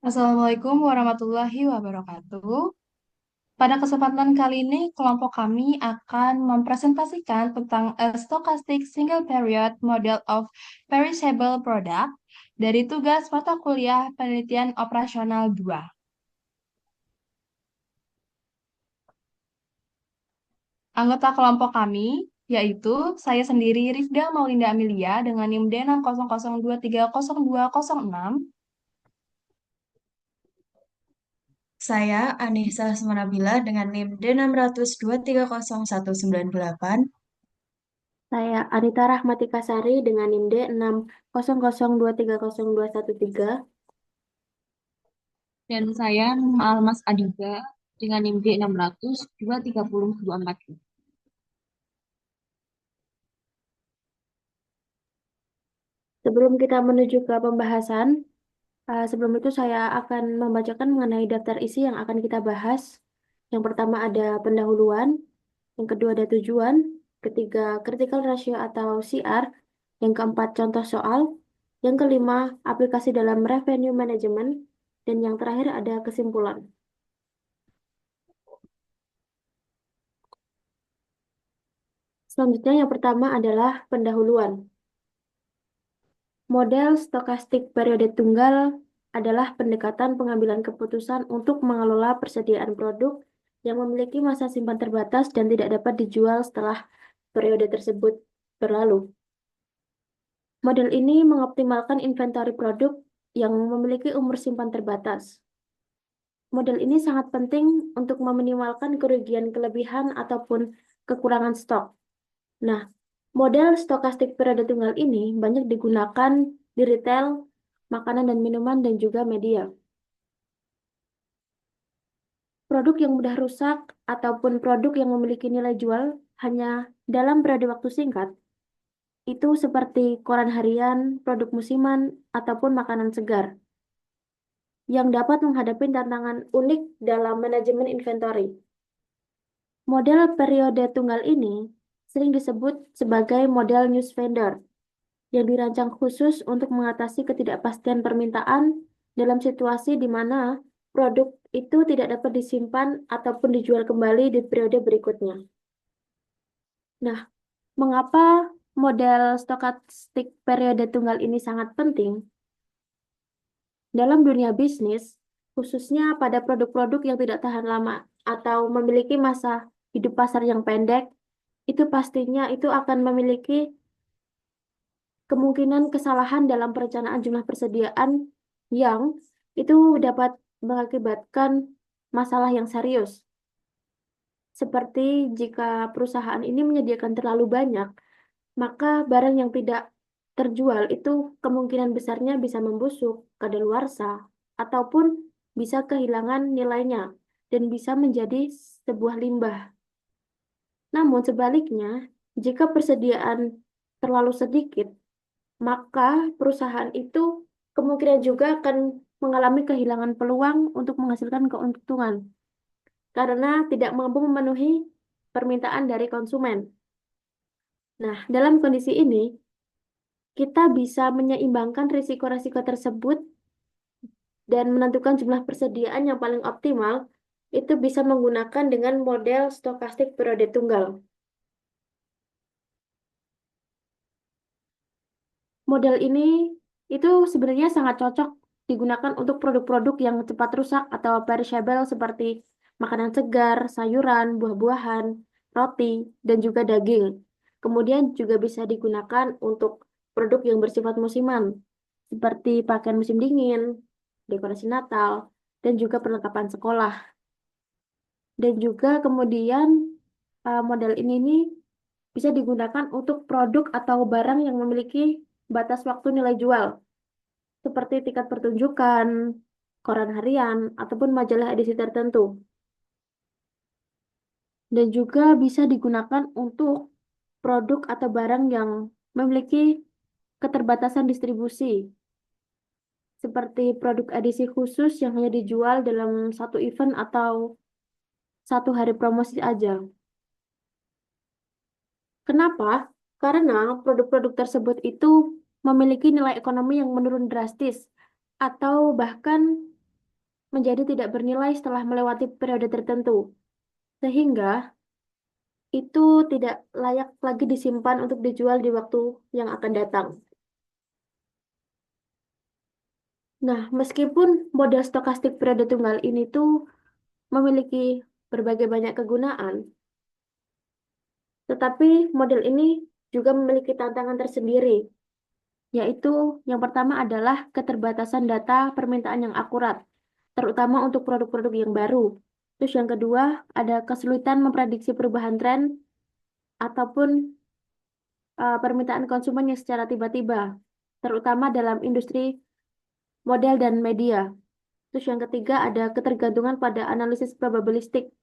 Assalamualaikum warahmatullahi wabarakatuh. Pada kesempatan kali ini, kelompok kami akan mempresentasikan tentang a stochastic single period model of perishable product dari tugas mata kuliah Penelitian Operasional 2. Anggota kelompok kami yaitu saya sendiri Rifda Maulinda Amelia dengan NIM D600230206. Saya Anissa Semanabila dengan NIM D600230198. Saya Anita Rahmatika Sari dengan NIM D600230213. Dan saya Almas Adiba dengan NIM D60023024024. Sebelum kita menuju ke pembahasan, sebelum itu saya akan membacakan mengenai daftar isi yang akan kita bahas. Yang pertama ada pendahuluan, yang kedua ada tujuan, ketiga critical ratio atau CR, yang keempat contoh soal, yang kelima aplikasi dalam revenue management, dan yang terakhir ada kesimpulan. Selanjutnya yang pertama adalah pendahuluan. Model stokastik periode tunggal adalah pendekatan pengambilan keputusan untuk mengelola persediaan produk yang memiliki masa simpan terbatas dan tidak dapat dijual setelah periode tersebut berlalu. Model ini mengoptimalkan inventory produk yang memiliki umur simpan terbatas. Model ini sangat penting untuk meminimalkan kerugian kelebihan ataupun kekurangan stok. Nah, model stokastik periode tunggal ini banyak digunakan di retail, makanan dan minuman, dan juga media. Produk yang mudah rusak ataupun produk yang memiliki nilai jual hanya dalam periode waktu singkat, itu seperti koran harian, produk musiman, ataupun makanan segar, yang dapat menghadapi tantangan unik dalam manajemen inventory. Model periode tunggal ini sering disebut sebagai model news vendor, yang dirancang khusus untuk mengatasi ketidakpastian permintaan dalam situasi di mana produk itu tidak dapat disimpan ataupun dijual kembali di periode berikutnya. Nah, mengapa model stokastik periode tunggal ini sangat penting? Dalam dunia bisnis, khususnya pada produk-produk yang tidak tahan lama atau memiliki masa hidup pasar yang pendek, itu pastinya itu akan memiliki kemungkinan kesalahan dalam perencanaan jumlah persediaan yang itu dapat mengakibatkan masalah yang serius. Seperti jika perusahaan ini menyediakan terlalu banyak, maka barang yang tidak terjual itu kemungkinan besarnya bisa membusuk, kadaluarsa, ataupun bisa kehilangan nilainya dan bisa menjadi sebuah limbah. Namun sebaliknya, jika persediaan terlalu sedikit, maka perusahaan itu kemungkinan juga akan mengalami kehilangan peluang untuk menghasilkan keuntungan karena tidak mampu memenuhi permintaan dari konsumen. Nah, dalam kondisi ini, kita bisa menyeimbangkan risiko-risiko tersebut dan menentukan jumlah persediaan yang paling optimal, itu bisa menggunakan dengan model stokastik periode tunggal. Model ini itu sebenarnya sangat cocok digunakan untuk produk-produk yang cepat rusak atau perishable seperti makanan segar, sayuran, buah-buahan, roti, dan juga daging. Kemudian juga bisa digunakan untuk produk yang bersifat musiman, seperti pakaian musim dingin, dekorasi Natal, dan juga perlengkapan sekolah. Dan juga kemudian model ini nih bisa digunakan untuk produk atau barang yang memiliki batas waktu nilai jual, seperti tiket pertunjukan, koran harian, ataupun majalah edisi tertentu. Dan juga bisa digunakan untuk produk atau barang yang memiliki keterbatasan distribusi, seperti produk edisi khusus yang hanya dijual dalam satu event atau satu hari promosi aja. Kenapa? Karena produk-produk tersebut itu memiliki nilai ekonomi yang menurun drastis, atau bahkan menjadi tidak bernilai setelah melewati periode tertentu, sehingga itu tidak layak lagi disimpan untuk dijual di waktu yang akan datang. Nah, meskipun model stokastik periode tunggal ini tuh memiliki berbagai banyak kegunaan, tetapi model ini juga memiliki tantangan tersendiri, yaitu yang pertama adalah keterbatasan data permintaan yang akurat, terutama untuk produk-produk yang baru. Terus yang kedua, ada kesulitan memprediksi perubahan tren ataupun permintaan konsumen yang secara tiba-tiba, terutama dalam industri model dan media. Terus yang ketiga, ada ketergantungan pada analisis probabilistik,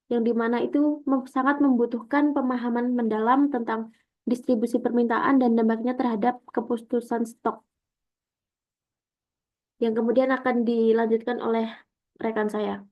yang dimana itu sangat membutuhkan pemahaman mendalam tentang distribusi permintaan dan dampaknya terhadap keputusan stok, yang kemudian akan dilanjutkan oleh rekan saya.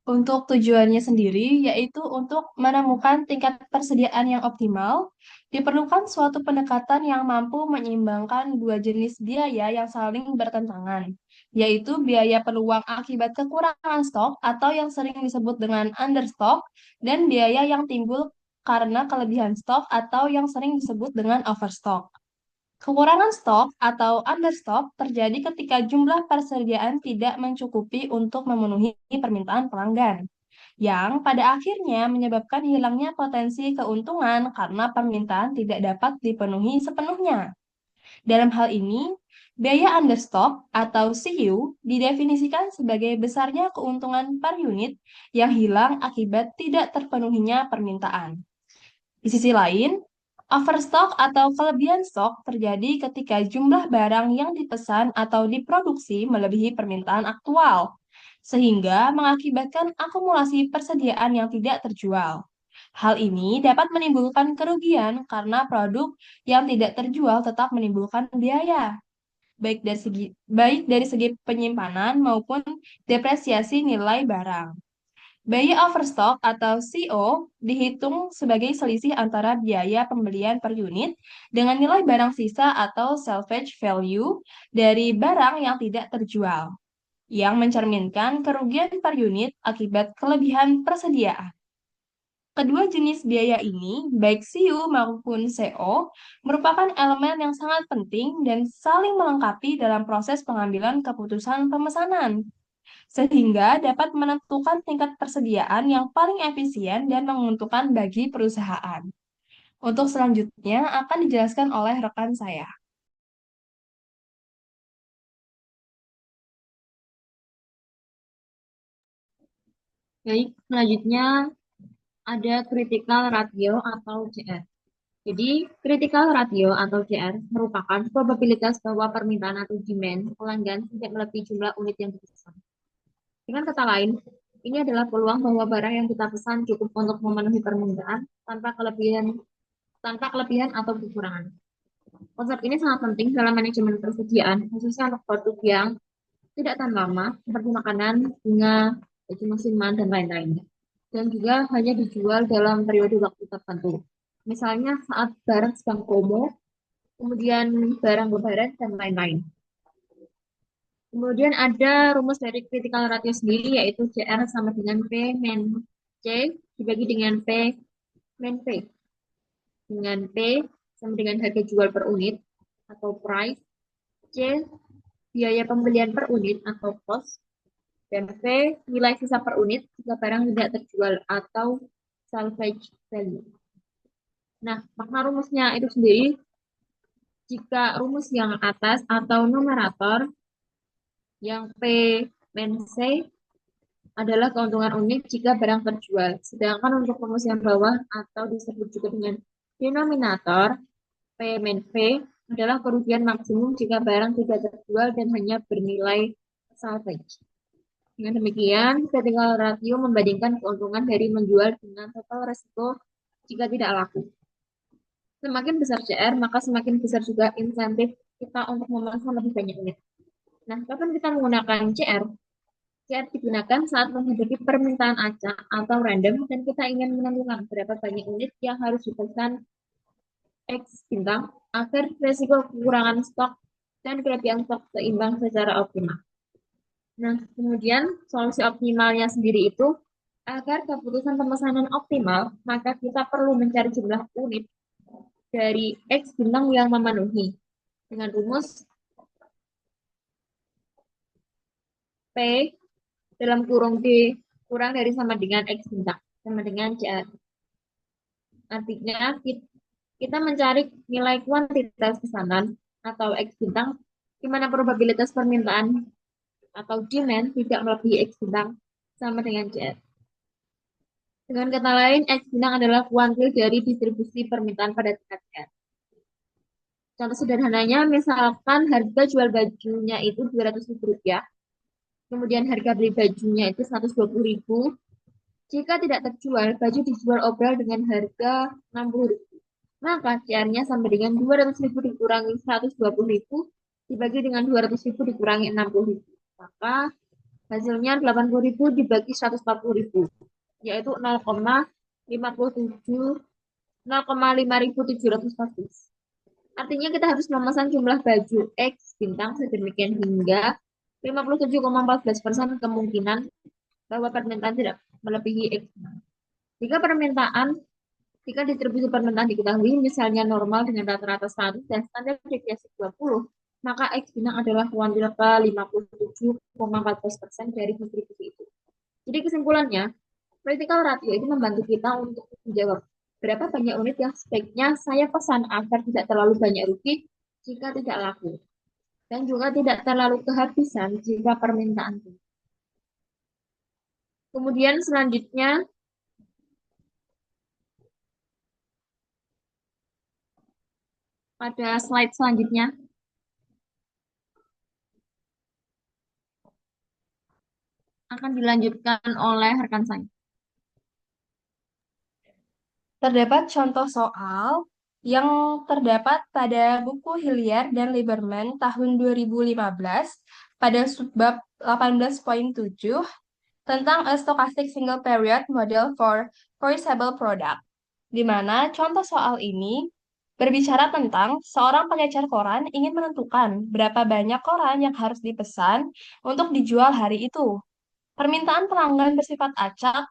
Untuk tujuannya sendiri, yaitu untuk menemukan tingkat persediaan yang optimal, diperlukan suatu pendekatan yang mampu menyeimbangkan dua jenis biaya yang saling bertentangan, yaitu biaya peluang akibat kekurangan stok atau yang sering disebut dengan understock, dan biaya yang timbul karena kelebihan stok atau yang sering disebut dengan overstock. Kekurangan stok atau understock terjadi ketika jumlah persediaan tidak mencukupi untuk memenuhi permintaan pelanggan, yang pada akhirnya menyebabkan hilangnya potensi keuntungan karena permintaan tidak dapat dipenuhi sepenuhnya. Dalam hal ini, biaya understock atau CU didefinisikan sebagai besarnya keuntungan per unit yang hilang akibat tidak terpenuhinya permintaan. Di sisi lain, overstock atau kelebihan stok terjadi ketika jumlah barang yang dipesan atau diproduksi melebihi permintaan aktual, sehingga mengakibatkan akumulasi persediaan yang tidak terjual. Hal ini dapat menimbulkan kerugian karena produk yang tidak terjual tetap menimbulkan biaya, baik dari segi penyimpanan maupun depresiasi nilai barang. Biaya overstock atau CO dihitung sebagai selisih antara biaya pembelian per unit dengan nilai barang sisa atau salvage value dari barang yang tidak terjual, yang mencerminkan kerugian per unit akibat kelebihan persediaan. Kedua jenis biaya ini, baik CU maupun CO, merupakan elemen yang sangat penting dan saling melengkapi dalam proses pengambilan keputusan pemesanan, sehingga dapat menentukan tingkat persediaan yang paling efisien dan menguntungkan bagi perusahaan. Untuk selanjutnya akan dijelaskan oleh rekan saya. Baik, selanjutnya ada critical ratio atau CR. Jadi, critical ratio atau CR merupakan probabilitas bahwa permintaan atau demand pelanggan tidak melebihi jumlah unit yang dipesan. Dengan kata lain, ini adalah peluang bahwa barang yang kita pesan cukup untuk memenuhi permintaan tanpa kelebihan atau kekurangan. Konsep ini sangat penting dalam manajemen persediaan, khususnya untuk produk yang tidak tahan lama, seperti makanan, bunga, baju musiman, dan lain-lain. Dan juga hanya dijual dalam periode waktu tertentu. Misalnya saat barang sedang promo, kemudian barang lebaran, dan lain-lain. Kemudian ada rumus dari critical ratio sendiri, yaitu CR sama dengan P min C dibagi dengan P min P. Dengan P sama dengan harga jual per unit atau price, C biaya pembelian per unit atau cost, dan V nilai sisa per unit jika barang tidak terjual atau salvage value. Nah, makna rumusnya itu sendiri, jika rumus yang atas atau numerator yang P min C adalah keuntungan unit jika barang terjual. Sedangkan untuk rumus yang bawah atau disebut juga dengan denominator P min V adalah kerugian maksimum jika barang tidak terjual dan hanya bernilai salvage. Dengan demikian, critical ratio membandingkan keuntungan dari menjual dengan total resiko jika tidak laku. Semakin besar CR, maka semakin besar juga insentif kita untuk memesan lebih banyak unit. Nah, kapan kita menggunakan CR? CR digunakan saat menghadapi permintaan acak atau random dan kita ingin menentukan berapa banyak unit yang harus dipesan X bintang agar resiko kekurangan stok dan kelebihan stok seimbang secara optimal. Nah, kemudian solusi optimalnya sendiri itu agar keputusan pemesanan optimal, maka kita perlu mencari jumlah unit dari X bintang yang memenuhi dengan rumus P dalam kurung D kurang dari sama dengan X bintang sama dengan CR. Artinya kita mencari nilai kuantitas pesanan atau X bintang di mana probabilitas permintaan atau demand tidak melebihi X bintang sama dengan CR. Dengan kata lain, X bintang adalah kuantil dari distribusi permintaan pada tingkat CR. Contoh sederhananya, misalkan harga jual bajunya itu Rp200.000, kemudian harga beli bajunya itu Rp120.000. Jika tidak terjual, baju dijual obral dengan harga Rp60.000. Maka CR-nya sama dengan Rp200.000 dikurangi Rp120.000 dibagi dengan Rp200.000 dikurangi Rp60.000. Maka hasilnya Rp80.000 dibagi Rp140.000, yaitu 0,5714. Artinya kita harus memesan jumlah baju X bintang sedemikian hingga 57,14% kemungkinan bahwa permintaan tidak melebihi X. Jika distribusi permintaan diketahui, misalnya normal dengan rata-rata 100 dan standar deviasi 20, maka X bintang adalah kuantil ke 57,14% dari distribusi itu. Jadi kesimpulannya, critical ratio itu membantu kita untuk menjawab berapa banyak unit yang sebaiknya saya pesan agar tidak terlalu banyak rugi jika tidak laku, dan juga tidak terlalu kehabisan jika permintaan tinggi. Kemudian selanjutnya, pada slide selanjutnya, akan dilanjutkan oleh rekan saya. Terdapat contoh soal yang terdapat pada buku Hilliard dan Lieberman tahun 2015 pada subbab 18.7 tentang a stochastic single period model for perishable product, di mana contoh soal ini berbicara tentang seorang pengecer koran ingin menentukan berapa banyak koran yang harus dipesan untuk dijual hari itu. Permintaan pelanggan bersifat acak,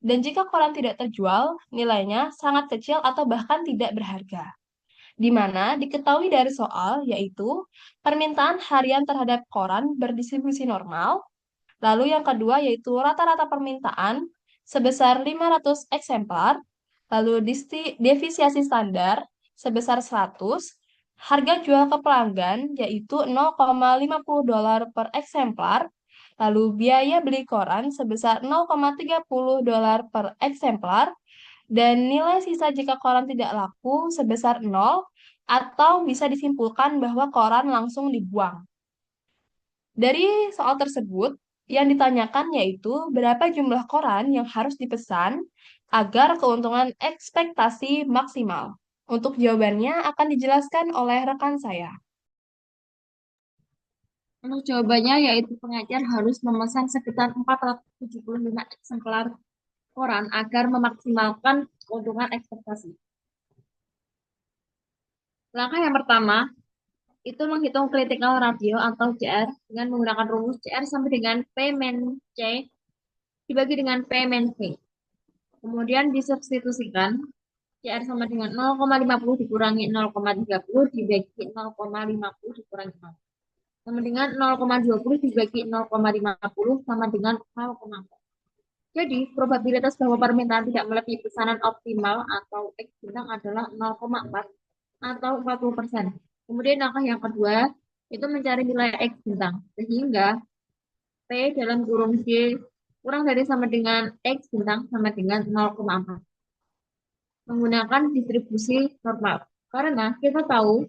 dan jika koran tidak terjual, nilainya sangat kecil atau bahkan tidak berharga. Di mana diketahui dari soal, yaitu permintaan harian terhadap koran berdistribusi normal. Lalu yang kedua yaitu rata-rata permintaan sebesar 500 eksemplar, lalu defisiasi standar sebesar 100, harga jual ke pelanggan yaitu $0,50 per eksemplar, lalu biaya beli koran sebesar $0,30 per eksemplar, dan nilai sisa jika koran tidak laku sebesar 0, atau bisa disimpulkan bahwa koran langsung dibuang. Dari soal tersebut, yang ditanyakan yaitu berapa jumlah koran yang harus dipesan agar keuntungan ekspektasi maksimal. Untuk jawabannya akan dijelaskan oleh rekan saya. Untuk jawabannya yaitu pengajar harus memesan sekitar 475 eksemplar koran agar memaksimalkan keuntungan ekspektasi. Langkah yang pertama itu menghitung critical ratio atau CR dengan menggunakan rumus CR sama dengan P min C dibagi dengan P min V. Kemudian disubstitusikan CR sama dengan 0,50 dikurangi 0,30 dibagi 0,50 dikurangi 0. Sama dengan 0,20 dibagi 0,50 sama dengan 0,4. Jadi, probabilitas bahwa permintaan tidak melebihi pesanan optimal atau X bintang adalah 0,4 atau 40%. Kemudian langkah yang kedua, itu mencari nilai X bintang. Sehingga P dalam kurung D kurang dari sama dengan X bintang sama dengan 0,4. Menggunakan distribusi normal. Karena kita tahu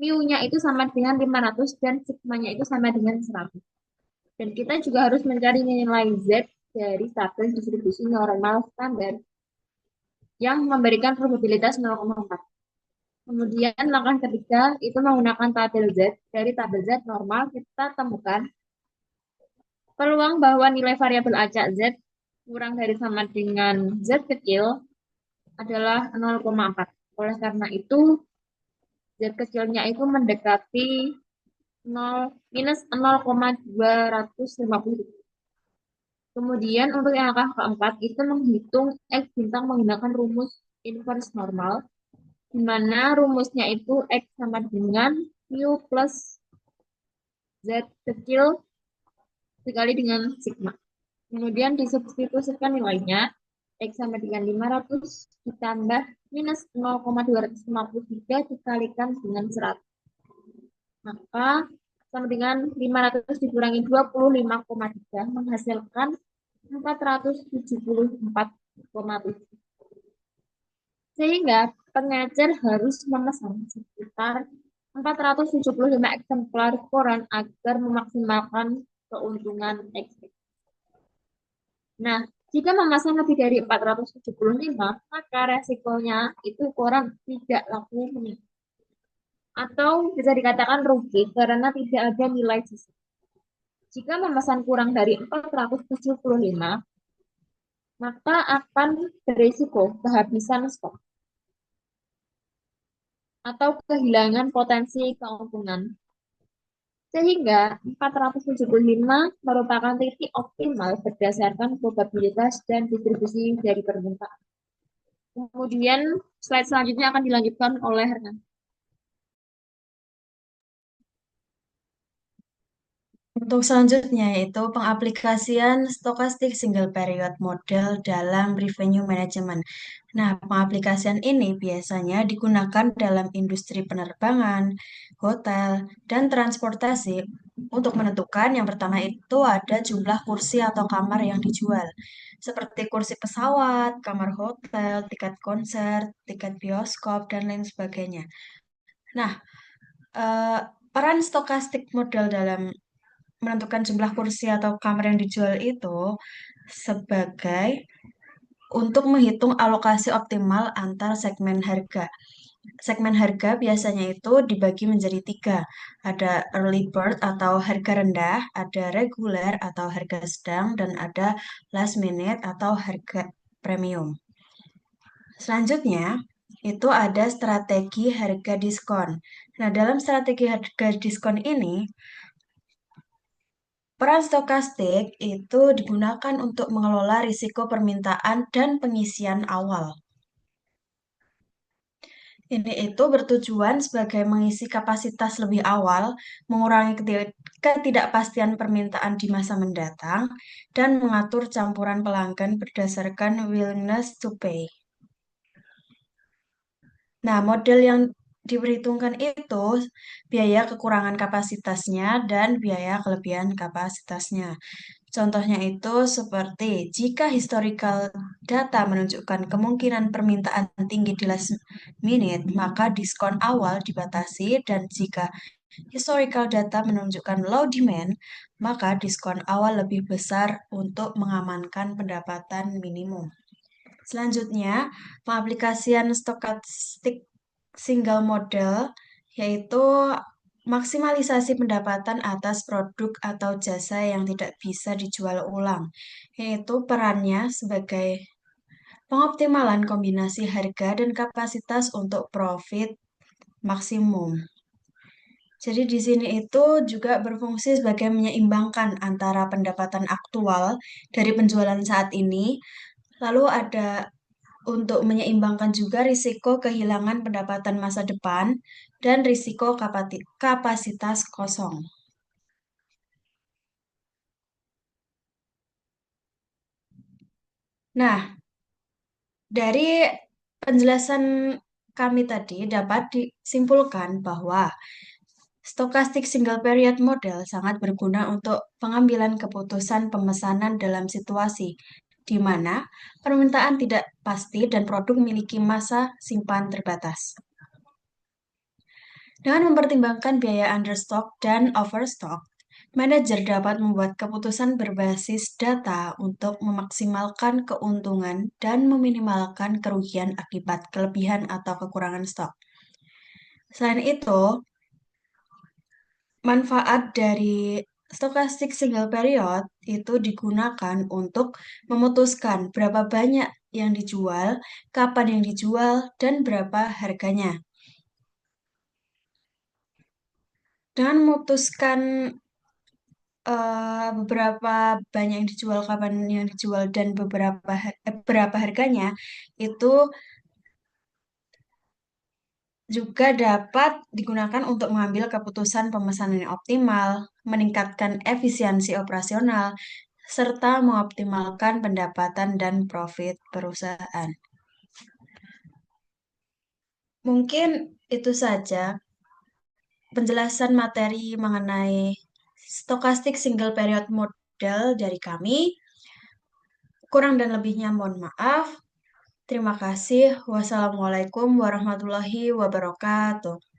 mu-nya itu sama dengan 500 dan sigma-nya itu sama dengan 100. Dan kita juga harus mencari nilai Z dari tabel distribusi normal standar yang memberikan probabilitas 0,4. Kemudian langkah ketiga itu menggunakan tabel Z. Dari tabel Z normal kita temukan Peluang bahwa nilai variabel acak Z kurang dari sama dengan Z kecil adalah 0,4. Oleh karena itu, Z kecilnya itu mendekati 0 minus 0,250. Kemudian untuk yang angka keempat itu menghitung X bintang menggunakan rumus inverse normal, di mana rumusnya itu X sama dengan mu plus Z kecil dikali dengan sigma. Kemudian disubstitusikan nilainya, X sama dengan 500 ditambah minus 0,253 dikalikan dengan 100. Maka sama dengan 500 dikurangi 25,3 menghasilkan 474,7. Sehingga pengecer harus memesan sekitar 475 eksemplar koran agar memaksimalkan keuntungan ekspor. Nah, jika memesan lebih dari 475, maka resikonya itu koran tidak laku meningkat. Atau bisa dikatakan rugi karena tidak ada nilai sisa. Jika memesan kurang dari 475, maka akan berisiko kehabisan stok atau kehilangan potensi keuntungan. Sehingga 475 merupakan titik optimal berdasarkan probabilitas dan distribusi dari permintaan. Kemudian slide selanjutnya akan dilanjutkan oleh Hernan. Untuk selanjutnya yaitu pengaplikasian Stochastic Single Period Model dalam Revenue Management. Nah, pengaplikasian ini biasanya digunakan dalam industri penerbangan, hotel, dan transportasi untuk menentukan yang pertama itu ada jumlah kursi atau kamar yang dijual, seperti kursi pesawat, kamar hotel, tiket konser, tiket bioskop, dan lain sebagainya. Nah, eh, peran stokastik model dalam menentukan jumlah kursi atau kamar yang dijual itu sebagai untuk menghitung alokasi optimal antar segmen harga. Segmen harga biasanya itu dibagi menjadi tiga. Ada early bird atau harga rendah, ada reguler atau harga sedang, dan ada last minute atau harga premium. Selanjutnya, itu ada strategi harga diskon. Nah, dalam strategi harga diskon ini, peran stokastik itu digunakan untuk mengelola risiko permintaan dan pengisian awal. Ini itu bertujuan sebagai mengisi kapasitas lebih awal, mengurangi ketidakpastian permintaan di masa mendatang, dan mengatur campuran pelanggan berdasarkan willingness to pay. Nah, model yang diperhitungkan itu biaya kekurangan kapasitasnya dan biaya kelebihan kapasitasnya. Contohnya itu seperti jika historical data menunjukkan kemungkinan permintaan tinggi di last minute, maka diskon awal dibatasi dan jika historical data menunjukkan low demand, maka diskon awal lebih besar untuk mengamankan pendapatan minimum. Selanjutnya, pengaplikasian stokastik single model yaitu maksimalisasi pendapatan atas produk atau jasa yang tidak bisa dijual ulang, yaitu perannya sebagai pengoptimalan kombinasi harga dan kapasitas untuk profit maksimum. Jadi di sini itu juga berfungsi sebagai menyeimbangkan antara pendapatan aktual dari penjualan saat ini, lalu ada untuk menyeimbangkan juga risiko kehilangan pendapatan masa depan dan risiko kapasitas kosong. Nah, dari penjelasan kami tadi dapat disimpulkan bahwa Stochastic Single Period Model sangat berguna untuk pengambilan keputusan pemesanan dalam situasi di mana permintaan tidak pasti dan produk memiliki masa simpan terbatas. Dengan mempertimbangkan biaya understock dan overstock, manajer dapat membuat keputusan berbasis data untuk memaksimalkan keuntungan dan meminimalkan kerugian akibat kelebihan atau kekurangan stok. Selain itu, manfaat dari Stochastic single period itu digunakan untuk memutuskan berapa banyak yang dijual, kapan yang dijual, dan berapa harganya. Dengan memutuskan beberapa banyak yang dijual, kapan yang dijual, dan berapa harganya, itu juga dapat digunakan untuk mengambil keputusan pemesanan yang optimal, meningkatkan efisiensi operasional, serta mengoptimalkan pendapatan dan profit perusahaan. Mungkin itu saja penjelasan materi mengenai stochastic single period model dari kami. Kurang dan lebihnya mohon maaf. Terima kasih. Wassalamualaikum warahmatullahi wabarakatuh.